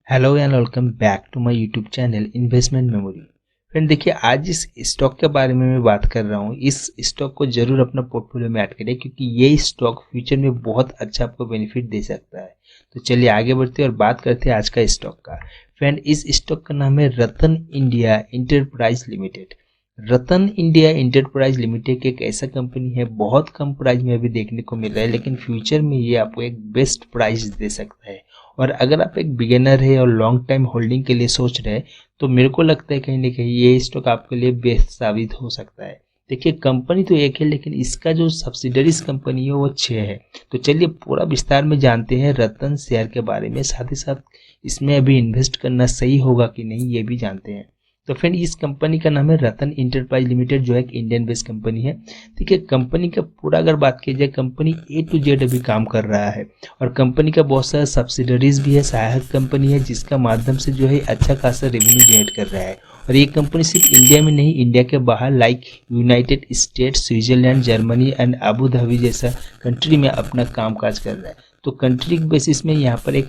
Hello and welcome back to my YouTube channel investment memory. Friend देखिए, आज इस stock के बारे में मैं बात कर रहा हूँ। इस स्टॉक को जरूर अपना पोर्टफोलियो में ऐड करें क्योंकि ये स्टॉक फ्यूचर में बहुत अच्छा आपको बेनिफिट दे सकता है। तो चलिए आगे बढ़ते हैं और बात करते हैं आज का स्टॉक का। फ्रेंड, इस स्टॉक का नाम है रतन इंडिया इंटरप्राइज लिमिटेड। रतन इंडिया इंटरप्राइज लिमिटेड एक ऐसा कंपनी है, बहुत कम प्राइस में अभी देखने को मिल रहा है, लेकिन फ्यूचर में ये आपको एक बेस्ट प्राइस दे सकता है। और अगर आप एक बिगिनर है और लॉन्ग टाइम होल्डिंग के लिए सोच रहे हैं तो मेरे को लगता है कहीं ना कहीं ये स्टॉक आपके लिए बेस्ट साबित हो सकता है। देखिए, कंपनी तो एक है लेकिन इसका जो सब्सिडरीज कंपनी है वो 6 है। तो चलिए पूरा विस्तार में जानते हैं रतन शेयर के बारे में, साथ ही साथ इसमें अभी इन्वेस्ट करना सही होगा कि नहीं ये भी जानते हैं। तो फ्रेंड, इस कंपनी का नाम है रतन इंटरप्राइज लिमिटेड, जो एक इंडियन बेस्ड कंपनी है। देखिए, कंपनी का पूरा अगर बात की जाए, कंपनी A to Z अभी काम कर रहा है और कंपनी का बहुत सारा सब्सिडरीज भी है, सहायक कंपनी है, जिसका माध्यम से जो है अच्छा खासा रेवेन्यू जनरेट कर रहा है। और ये कंपनी सिर्फ इंडिया में नहीं, इंडिया के बाहर like United states, Switzerland, Germany and Abu Dhabi जैसा कंट्री में अपना कामकाज कर रहा है। तो कंट्री बेसिस में यहाँ पर एक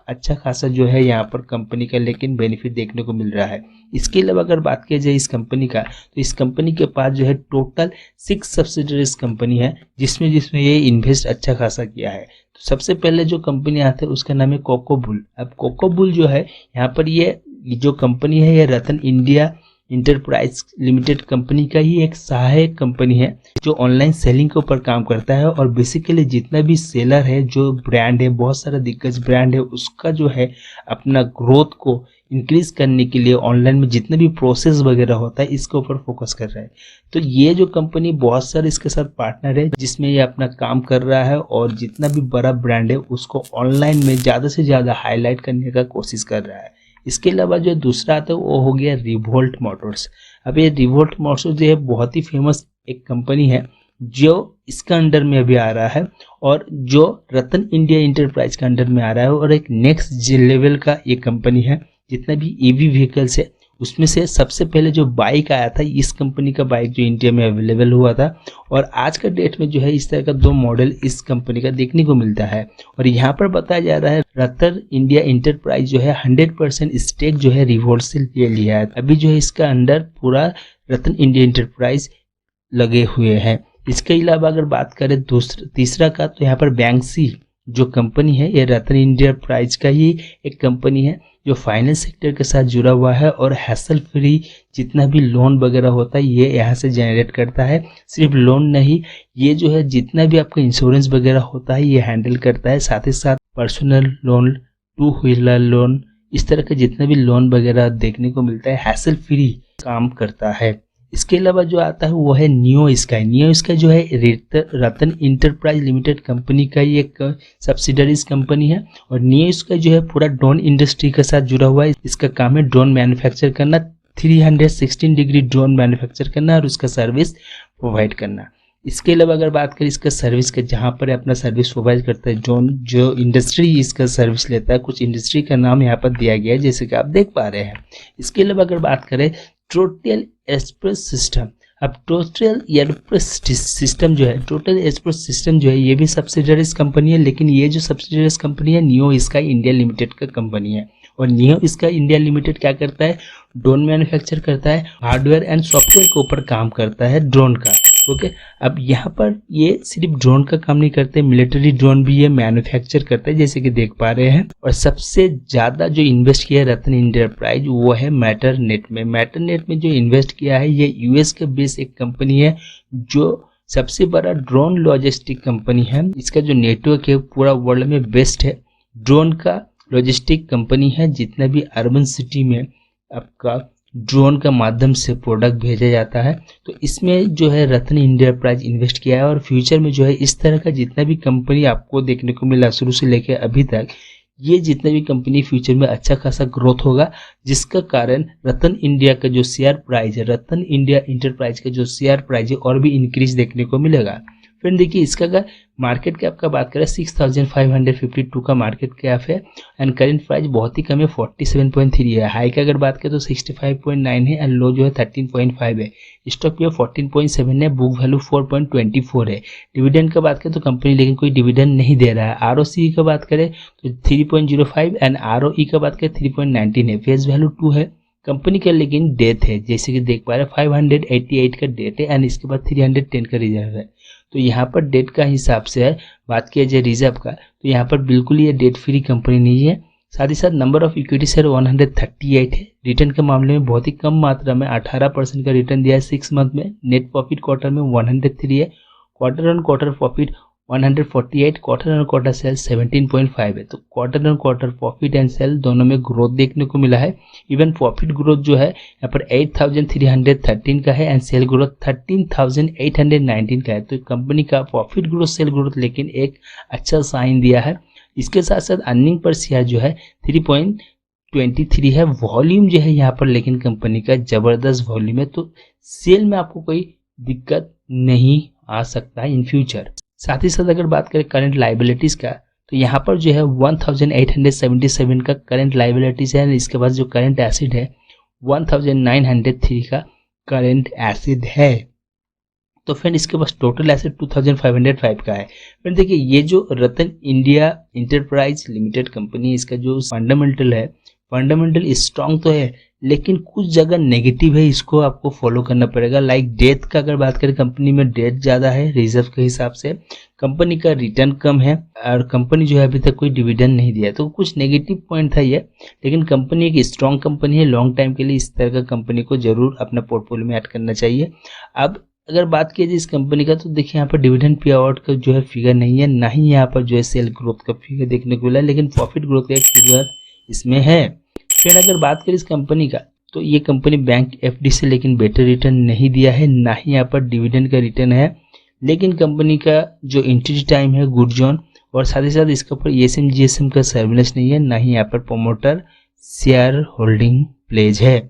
अच्छा खासा जो है यहाँ पर कंपनी का लेकिन बेनिफिट देखने को मिल रहा है। इसके अलावा अगर बात की जाए इस कंपनी का, तो इस कंपनी के पास जो है टोटल 6 सब्सिडरीज कंपनी है, जिसमें ये इन्वेस्ट अच्छा खासा किया है। तो सबसे पहले जो कंपनी आती है उसका नाम है कोकोबुल। अब कोकोबुल जो है यहाँ पर ये जो कंपनी है ये रतन इंडिया इंटरप्राइज लिमिटेड कंपनी का ही एक सहायक कंपनी है, जो ऑनलाइन सेलिंग के ऊपर काम करता है। और बेसिकली जितना भी सेलर है, जो ब्रांड है, बहुत सारा दिग्गज ब्रांड है, उसका जो है अपना ग्रोथ को इंक्रीज करने के लिए ऑनलाइन में जितना भी प्रोसेस वगैरह होता है इसके ऊपर फोकस कर रहा है। तो ये जो कंपनी बहुत सारे इसके साथ पार्टनर है जिसमें ये अपना काम कर रहा है और जितना भी बड़ा ब्रांड है उसको ऑनलाइन में ज़्यादा से ज़्यादा हाईलाइट करने का कोशिश कर रहा है। इसके अलावा जो दूसरा आता है वो हो गया रिवोल्ट मोटर्स। अब ये रिवोल्ट मोटर्स जो है बहुत ही फेमस एक कंपनी है जो इसका अंडर में अभी आ रहा है और जो रतन इंडिया इंटरप्राइज का अंडर में आ रहा है, और एक नेक्स्ट लेवल का ये कंपनी है। जितना भी ईवी व्हीकल्स है उसमें से सबसे पहले जो बाइक आया था इस कंपनी का बाइक जो इंडिया में अवेलेबल हुआ था, और आज का डेट में जो है इस तरह का 2 मॉडल इस कंपनी का देखने को मिलता है। और यहाँ पर बताया जा रहा है रतन इंडिया इंटरप्राइज जो है 100% स्टेक जो है रिवोल्ट से ले लिया है। अभी जो है इसका अंडर पूरा रतन इंडिया इंटरप्राइज लगे हुए हैं। इसके अलावा अगर बात करें तीसरा का, तो यहाँ पर बैंक्सी जो कंपनी है ये रतन इंडिया प्राइज का ही एक कंपनी है जो फाइनेंस सेक्टर के साथ जुड़ा हुआ है और हैसल फ्री जितना भी लोन वगैरह होता है ये यहाँ से जनरेट करता है। सिर्फ लोन नहीं, ये जो है जितना भी आपका इंश्योरेंस वगैरह होता है ये हैंडल करता है, साथ ही साथ पर्सनल लोन, 2 व्हीलर लोन, इस तरह के जितना भी लोन वगैरह देखने को मिलता है हैसल फ्री काम करता है। इसके अलावा जो आता है वो है नियो स्काई। नियो स्काई जो है रतन इंटरप्राइज लिमिटेड कंपनी का ही एक सब्सिडरीज कंपनी है। और नियो स्काई जो है पूरा ड्रोन इंडस्ट्री के साथ जुड़ा हुआ है। इसका काम है ड्रोन मैन्युफैक्चर करना, 316 डिग्री ड्रोन मैन्युफैक्चर करना और उसका सर्विस प्रोवाइड करना। इसके अलावा अगर बात करें इसका सर्विस का, जहाँ पर अपना सर्विस प्रोवाइड करता है जो इंडस्ट्री इसका सर्विस लेता है, कुछ इंडस्ट्री का नाम यहाँ पर दिया गया है जैसे कि आप देख पा रहे हैं। इसके अलावा अगर बात करें टोटल एक्सप्रेस सिस्टम, अब टोटल एक्सप्रेस सिस्टम जो है, टोटल एक्सप्रेस सिस्टम जो है ये भी सब्सिडरीज कंपनी है, लेकिन ये जो सब्सिडरीज कंपनी है नियो स्काई इंडिया लिमिटेड का कंपनी है। और नियो स्काई इंडिया लिमिटेड क्या करता है, ड्रोन मैन्युफैक्चर करता है, हार्डवेयर एंड सॉफ्टवेयर के ऊपर काम करता है ड्रोन का। ओके, अब यहाँ पर ये सिर्फ ड्रोन का काम नहीं करते, मिलिट्री ड्रोन भी ये मैन्युफैक्चर करता है जैसे कि देख पा रहे हैं। और सबसे ज़्यादा जो इन्वेस्ट किया है रतन इंटरप्राइज वो है मैटरनेट में। मैटरनेट में जो इन्वेस्ट किया है ये यूएस के बेस एक कंपनी है जो सबसे बड़ा ड्रोन लॉजिस्टिक कंपनी है। इसका जो नेटवर्क है पूरा वर्ल्ड में बेस्ट है, ड्रोन का लॉजिस्टिक कंपनी है। जितना भी अर्बन सिटी में आपका ड्रोन का माध्यम से प्रोडक्ट भेजा जाता है, तो इसमें जो है रतन इंटरप्राइज इन्वेस्ट किया है। और फ्यूचर में जो है इस तरह का जितना भी कंपनी आपको देखने को मिला शुरू से लेकर अभी तक, ये जितना भी कंपनी फ्यूचर में अच्छा खासा ग्रोथ होगा, जिसका कारण रतन इंडिया का जो शेयर प्राइस है, रतन इंडिया इंटरप्राइज का जो शेयर प्राइस है और भी इंक्रीज देखने को मिलेगा। फ्रेंड देखिए इसका अगर मार्केट कैप का बात करें 6552 का मार्केट कैप है एंड करेंट प्राइस बहुत ही कम है 47.3 है। हाई का अगर बात करें तो 65.9 है एंड लो जो है 13.5 है। स्टॉक पे 14.7 है, बुक वैल्यू 4.24 है। डिविडेंड का बात करें तो कंपनी लेकिन कोई डिविडेंड नहीं दे रहा है। आरओसी का बात करें तो 3.05 एंड आरओई का बात करें 3.19 है। फेस वैल्यू 2 है। कंपनी का लेकिन डेट है जैसे कि देख पा रहे हैं 588 का डेट है एंड इसके बाद 310 का रिजर्व है। तो यहाँ पर डेट का हिसाब से है, बात किया जाए रिजर्व का तो यहाँ पर बिल्कुल ये डेट फ्री कंपनी नहीं है। साथ ही साथ नंबर ऑफ इक्विटी शेयर 138 है। रिटर्न के मामले में बहुत ही कम मात्रा में 18% का रिटर्न दिया है 6 मंथ में। नेट प्रॉफिट क्वार्टर में 103 है। Quarter on quarter profit 148, quarter on quarter sale 17.5 है। तो quarter on quarter profit and sale दोनों में ग्रोथ देखने को मिला है। इवन प्रॉफिट ग्रोथ जो है यहाँ पर 8,313 का है एंड सेल ग्रोथ 13,819 का है। तो कंपनी का प्रॉफिट ग्रोथ सेल ग्रोथ लेकिन एक अच्छा साइन दिया है। इसके साथ साथ अर्निंग पर शेयर जो है 3.23 है। वॉल्यूम जो है यहाँ पर लेकिन कंपनी का जबरदस्त वॉल्यूम है, तो सेल में आपको कोई दिक्कत नहीं आ सकता है इन फ्यूचर। साथ ही साथ अगर बात करें करंट लाइबिलिटीज का तो यहाँ पर जो है 1877 का करंट लाइबिलिटीज है। इसके बाद जो करंट एसिड है 1903 का करंट एसिड है। तो फ्रेंड इसके पास टोटल एसेट 2505 का है। फ्रेंड देखिए ये जो रतन इंडिया इंटरप्राइज लिमिटेड कंपनी, इसका जो फंडामेंटल है, फंडामेंटल स्ट्रांग तो है लेकिन कुछ जगह नेगेटिव है, इसको आपको फॉलो करना पड़ेगा। लाइक डेट का अगर बात करें कंपनी में डेट ज़्यादा है रिजर्व के हिसाब से, कंपनी का रिटर्न कम है और कंपनी जो है अभी तक कोई डिविडेंड नहीं दिया, तो कुछ नेगेटिव पॉइंट था ये। लेकिन कंपनी एक स्ट्रांग कंपनी है, लॉन्ग टाइम के लिए इस तरह का कंपनी को जरूर अपना पोर्टफोलियो में ऐड करना चाहिए। अब अगर बात की जाए इस कंपनी का तो देखिए यहाँ पर डिविडेंड पे आउट का जो है फिगर नहीं है, ना ही यहाँ पर जो है सेल ग्रोथ का फिगर देखने को मिला, लेकिन प्रॉफिट ग्रोथ का एक फिगर इसमें है। फिर अगर बात करें इस कंपनी का तो ये कंपनी बैंक एफडी से लेकिन बेटर रिटर्न नहीं दिया है, ना ही यहाँ पर डिविडेंड का रिटर्न है। लेकिन कंपनी का जो एंट्री टाइम है गुड जोन, और साथ ही साथ इसके ऊपर ईएसएम जीएसएम का सर्विलेंस नहीं है, ना ही यहाँ पर प्रोमोटर शेयर होल्डिंग प्लेज है।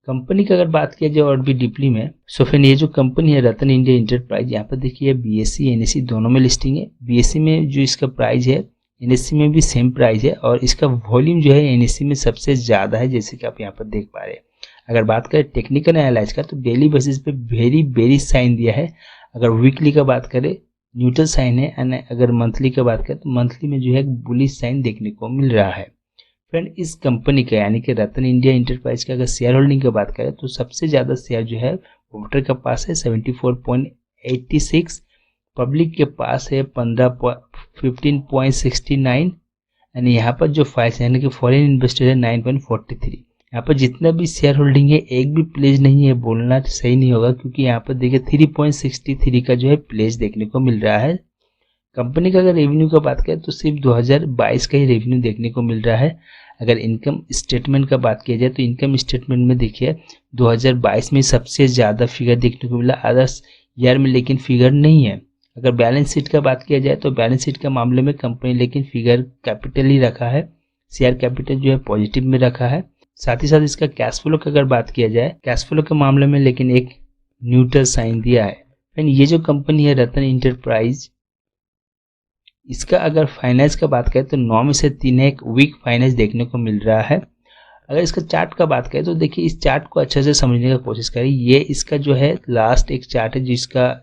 कंपनी का अगर बात किया जाए और भी डीपली में, सो फिर ये जो कंपनी है रतन इंडिया इंटरप्राइज, यहाँ पर देखिए बीएससी एनएससी दोनों में लिस्टिंग है। बीएससी में जो इसका प्राइस है एनएससी में भी सेम प्राइस है और इसका वॉल्यूम जो है एनएससी में सबसे ज़्यादा है, जैसे कि आप यहाँ पर देख पा रहे हैं। अगर बात करें टेक्निकल एनालाइज का तो डेली बेसिस पे वेरी बेरिश साइन दिया है। अगर वीकली का बात करें न्यूट्रल साइन है एंड अगर मंथली का बात करें तो मंथली में जो है बुलिश साइन देखने को मिल रहा है। फ्रेंड इस कंपनी का यानी कि रतन इंडिया इंटरप्राइज का अगर शेयर होल्डिंग की बात करें तो सबसे ज़्यादा शेयर जो है प्रोमोटर के पास है 74.86, पब्लिक के पास है 15.69 एंड यहाँ पर जो फाइल्स यानी कि फॉरेन इन्वेस्टर है 9.43। यहाँ पर जितना भी शेयर होल्डिंग है एक भी प्लेज नहीं है बोलना सही नहीं होगा, क्योंकि यहाँ पर देखिए 3.63 का जो है प्लेज देखने को मिल रहा है। कंपनी का अगर रेवेन्यू का बात करें तो सिर्फ 2022 का ही रेवेन्यू देखने को मिल रहा है। अगर इनकम स्टेटमेंट का बात किया जाए तो इनकम स्टेटमेंट में देखिए 2022 में सबसे ज़्यादा फिगर देखने को मिला, अदर्स ईयर में लेकिन फिगर नहीं है। अगर बैलेंस शीट का बात किया जाए तो बैलेंस शीट के मामले में कंपनी लेकिन फिगर कैपिटल ही रखा है, शेयर कैपिटल जो है पॉजिटिव में रखा है। साथ ही साथ इसका कैश फ्लो का अगर बात किया जाए, कैश फ्लो के मामले में लेकिन एक न्यूट्रल साइन दिया है। एंड ये जो कंपनी है रतन इंटरप्राइज, इसका अगर फाइनेंस का बात करें तो 9 में से 3 एक वीक फाइनेंस देखने को मिल रहा है। अगर इसका चार्ट का बात करें तो देखिए इस चार्ट को अच्छे से समझने की कोशिश करें। ये इसका जो है लास्ट एक चार्ट है जिसका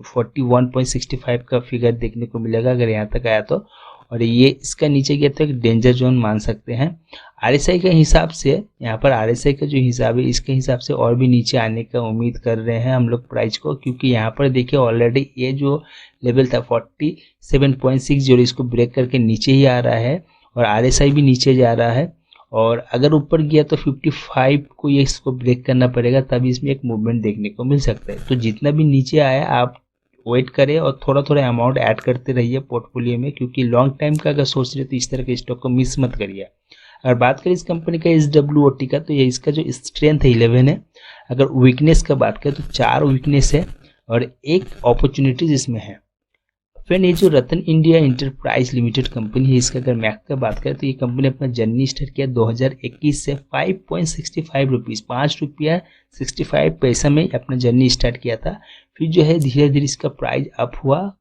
41.65 का फिगर देखने को मिलेगा अगर यहाँ तक आया तो, और ये इसका नीचे गया तो एक डेंजर जोन मान सकते हैं। आरएसआई के हिसाब से, यहाँ पर आरएसआई का जो हिसाब है इसके हिसाब से और भी नीचे आने का उम्मीद कर रहे हैं हम लोग प्राइस को, क्योंकि यहाँ पर देखिए ऑलरेडी ये जो लेवल था 47.60 इसको ब्रेक करके नीचे ही आ रहा है और आरएसआई भी नीचे जा रहा है, और अगर ऊपर गया तो 55 को ये इसको ब्रेक करना पड़ेगा तभी इसमें एक मूवमेंट देखने को मिल सकता है। तो जितना भी नीचे आया आप वेट करें और थोड़ा थोड़ा अमाउंट ऐड करते रहिए पोर्टफोलियो में, क्योंकि लॉन्ग टाइम का अगर सोच रहे तो इस तरह के स्टॉक को मिस मत करिए। अगर बात करें इस कंपनी का SWOT का तो ये इसका जो स्ट्रेंथ है 11 है। अगर वीकनेस का बात करें तो 4 वीकनेस है और एक अपॉर्चुनिटीज इसमें है। फ्रेंड ये जो रतन इंडिया इंटरप्राइज लिमिटेड कंपनी है, इसका अगर मैक का बात करें तो ये कंपनी अपना जर्नी स्टार्ट किया 2021 से 5.65 रुपीज़, 5 रुपया 65 पैसा में अपना जर्नी स्टार्ट किया था। फिर जो है धीरे धीरे इसका प्राइस अप हुआ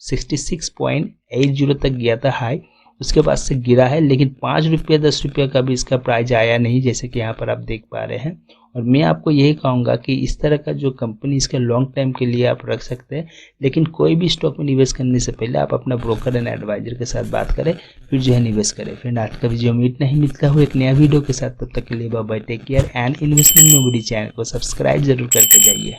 66.80 तक गया था हाई, उसके बाद से गिरा है, लेकिन 5 रुपये 10 रुपये का भी इसका प्राइस आया नहीं, जैसे कि यहाँ पर आप देख पा रहे हैं। और मैं आपको यही कहूँगा कि इस तरह का जो कंपनी इसका लॉन्ग टाइम के लिए आप रख सकते हैं, लेकिन कोई भी स्टॉक में निवेश करने से पहले आप अपना ब्रोकर एंड एडवाइजर के साथ बात करें, फिर जो है निवेश करें। फ्रेंड, आज का वीडियो उम्मीद नहीं मिलता हो एक नया वीडियो के साथ, तब तक के लिए bye bye, take care and investment memory channel को सब्सक्राइब जरूर करके जाइए।